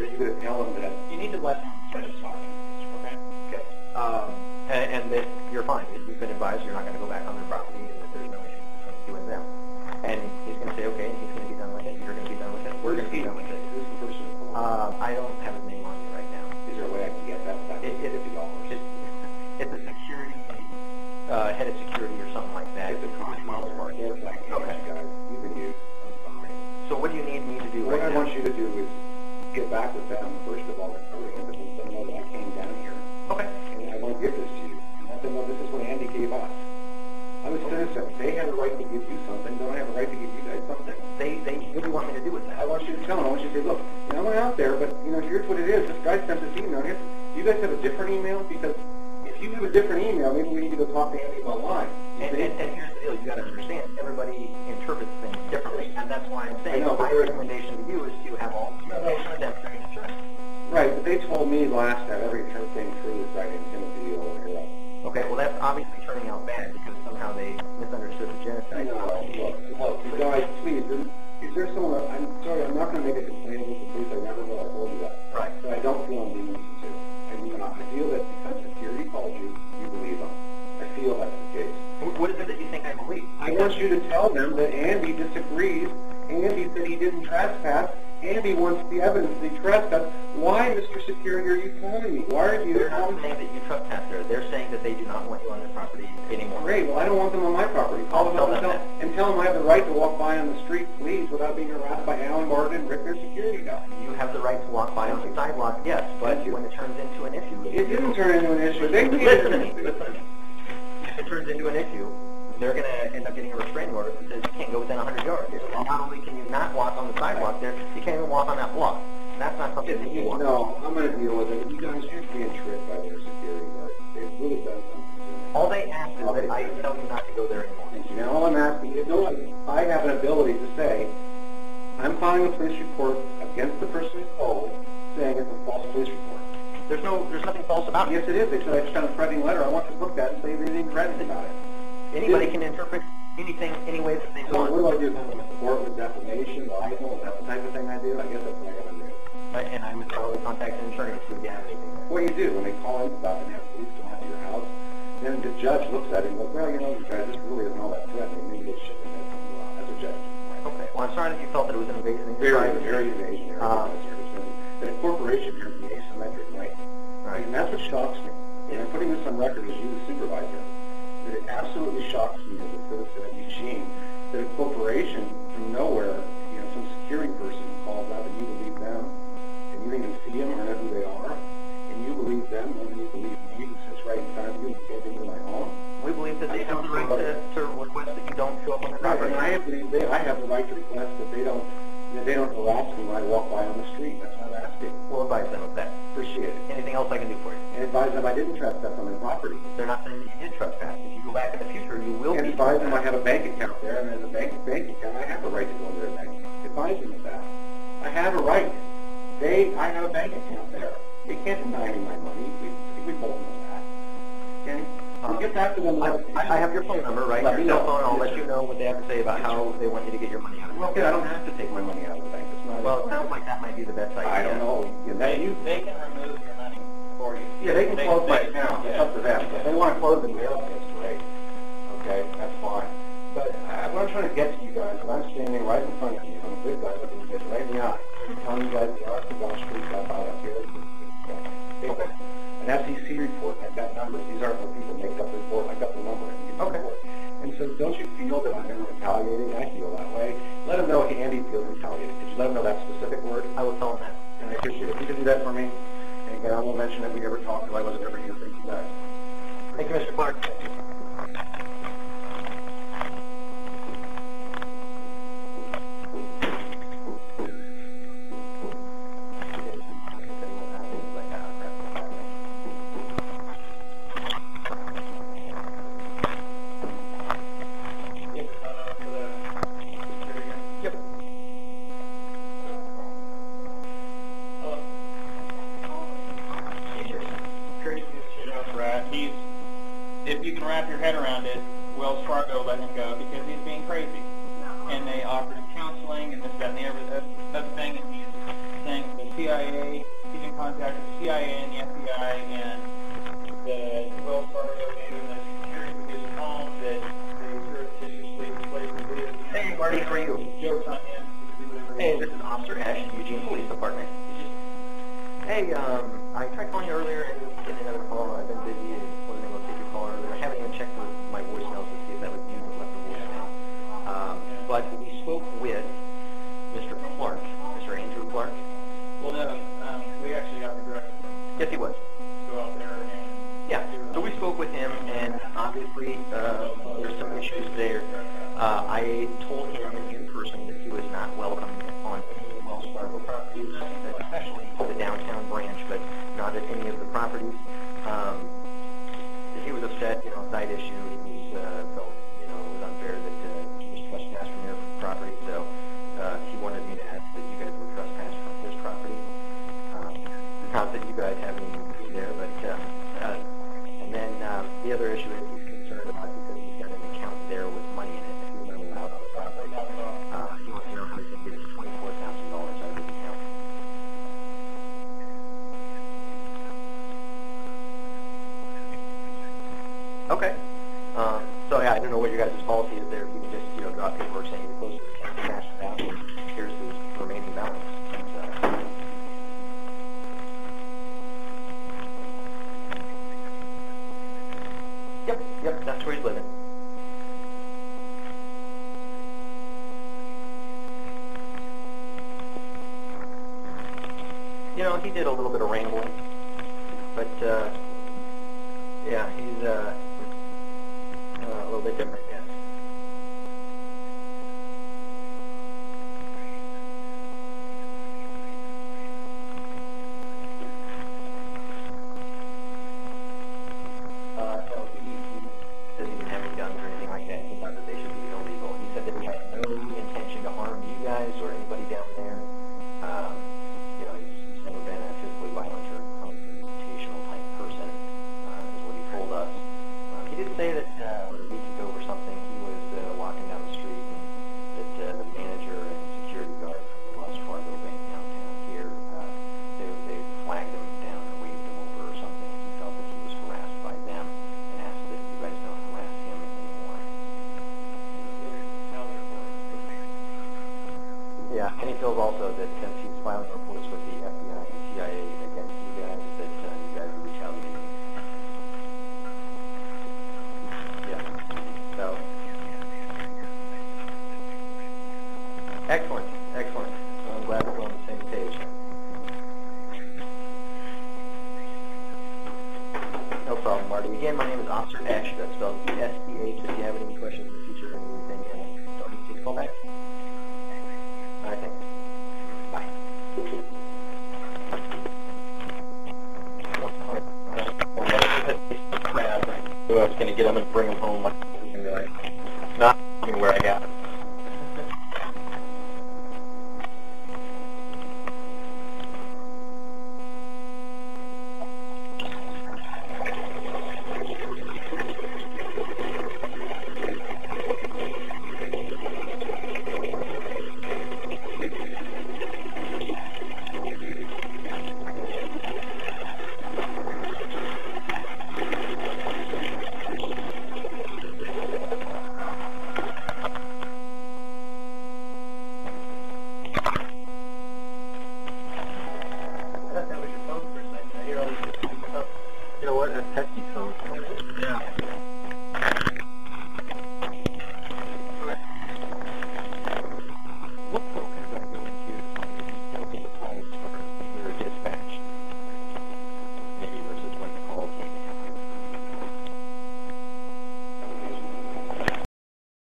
are you going to tell them that? You need to let them finish talking, okay? Okay. And that you're fine. You've been advised you're not going to go back on their property and that there's no issue between you and them. And he's going to say, okay, and he's going to be done with it. You're going to be done with it. We're going to be done with it. Who's the person? I don't have his name on you right now. Is there a way I can get that? $50. It's a security, head of security or something like that. It's a miles mark. Okay, guys, you can use. I'm fine. So what do you need me to do right now? What I want you to do is get back with them, first of all, and let them know that I came down here. Okay. And I want to give this to you. And let them know this is what Andy gave us. I'm a citizen. They have a right to give you something. Don't I have a right to give you guys something? What do you want me to do with that? I want you to tell them. I want you to say, look, I went out there, but, here's what it is. This guy sent this email. Do you guys have a different email? Because if you have a different email, maybe we need to go talk to Andy about why. And here's the deal. You got to understand, everybody interprets things differently, and that's why I'm saying my recommendation to you is to have all communication with them during the trip. Right, but they told me last time every thing through this I didn't Timothy or here. Okay, well that's obviously turning out bad because somehow they misunderstood the genocide. Look, guys, please, is there someone, I'm sorry, I'm not going to make a complaint against the police, I never will, I told you that. Right. But I don't feel I'm being listened to. I feel that because security called you, you believe them. I feel that's the case. What is it that you think I believe? I want you to tell them that Andy disagrees. Andy said he didn't trespass. Andy wants the evidence that he trespassed. Why, Mr. Security, are you calling me? Why are you... They're not saying that you trespassed there. They're saying that they do not want you on their property anymore. Great. Well, I don't want them on my property. Call them up and tell them I have the right to walk by on the street, please, without being harassed by Alan Barton and Rick, their security guy. You have the right to walk by on the sidewalk, yes, but when it turns into an issue... It didn't turn into an issue. Listen to me. If it turns into an issue, they're going to end up getting a restraining order that says you can't go within 100 yards. Well, not only can you not walk on the sidewalk there, you can't even walk on that block. That's not something that you want. No, I'm going to deal with it. You guys, you're being tricked by their security guard. They've really done something to me. All they ask is that I tell you not to go there anymore. Thank you. Now, all I'm asking is, I have an ability to say, I'm filing a police report against the person who called, saying it's a false police report. There's nothing false about it. Yes, it is. They said I just got a threatening letter. I want to look at it and say anything threatening about it. Anybody can interpret anything any way that they want. What do I do? Send them a report with defamation, libel? Is that the type of thing I do? I guess that's what I got to do. And I would probably contact an attorney if you have anything there. What do you do when they call in stuff and have police come out to your house? Then the judge looks at it and goes, well, you guys, this really isn't all that threatening. Maybe they shouldn't have had something wrong. That's a judge. Okay. Well, I'm sorry that you felt that it was an invasion in your privacy. Very invasion. That incorporation here is the asymmetric right. Right. And that's what shocks me. And I'm putting this on record as you, the supervisor. That it absolutely shocks me as a citizen of Eugene that a corporation from nowhere, some security person calls out and you believe them, and you didn't even see them or know who they are, and you believe them more than you believe me, who sits right in front of you and can't into my home. We believe that they have the right to request that you don't show up on their property. And I have the right to request that they don't harass me when I walk by on the street. That's what I'm asking. We'll advise them of that. Appreciate it. Anything else I can do for you? And advise them I didn't trespass on their property. They're not saying that you did trespass. If you go back in the future, you will be. And advise them I have a bank account there, and as a bank account, I have a right to go into their bank account. Advise them of that. I have a right. I have a bank account there. They can't deny me my money. We both know that. Okay? We'll get back to them. I have your phone number, right? Your cell phone. I'll let you know what they have to say about how they want you to get your money out of the bank. Well, I don't have to take my money out of the bank. Well, it sounds like that might be the best idea. I don't know. They can remove your money for you. Yeah, they can close my account. It's up to them. If they want to close the mail, that's great. Okay, that's fine. But what I'm trying to get to you guys, is I'm standing right in front of you. I'm a good guy looking you guys right in the eye. I'm telling you guys the arses on the street got out up here. Okay. An FCC report, I've got numbers. These aren't where people make up the report. I've got the number. Okay. And so don't you feel that I'm going to retaliate? I feel that way. Let them know if Andy feels retaliated. Could you let them know that specific word? I will tell them that. And I appreciate it. If you can do that for me. And again, I won't mention that we ever talked because I wasn't ever here. Thank you guys. Thank you, Mr. Clark. If you can wrap your head around it, Wells Fargo let him go because he's being crazy. And they offered him counseling and this, that, and the other thing, and he's saying this CIA. He's in contact with the CIA and the FBI and the Wells Fargo gave him the security for his home that they surreptitiously placed the video. Hey, Marty, how are you? Jokes on him. Hey, this is Officer Ash, Eugene Police Department. Hey, I tried calling you earlier and getting another call. I've been busy and wasn't able to take your call earlier. I haven't even checked my voicemails to see if that was you that left the voicemail. But we spoke with Mr. Clark, Mr. Andrew Clark. Well, no, we actually got the direction from Yes, he was. go out there and Yeah, so we spoke with him, and obviously there's some issues there. I told him in person that he was not welcome on any Wells Fargo properties, especially the downtown branch, but not at any of the properties. He was upset, side issue. He was, felt, it was unfair that he was trespassed from your property, so he wanted me to ask that you guys were trespassed from his property. Not that you guys have anything to do there, but, and then the other issue is he's concerned about because he's got an account there with money in it. If he's not allowed on the property, he wants to know how he's going to get his $24,000 out of his account. Okay. So yeah, I don't know what your guys' policy is there. If you can just, drop paperwork saying you're close to the account, cash it out, and here's his remaining balance. Yep, that's where he's living. He did a little bit of rambling, but yeah, he's a little bit different, yes. No, he says he didn't have any guns or anything like that. He thought that they should be illegal. He said that he had no intention to harm you guys or anybody down there. He's never been a physically violent or confrontational type person, is what he told us. He did say that a week ago or something, he was walking down the street and that the manager and security guard from the Wells Fargo Bank downtown here, they flagged him down or waved him over or something. He felt that he was harassed by them and asked that you guys don't harass him anymore. Yeah, and he feels also that since he's filing reports with the FBI and CIA against you guys, that you guys are retaliating. Yeah. So. Excellent. Well, I'm glad that we're on the same page. No problem, Marty. Again, my name is Officer Ash. That's spelled E-S-P-H. If you have any questions in the future or anything, don't hesitate to call back. All right, thanks. Bye. So I was going to get him and bring him home. Not where I got him. Yeah.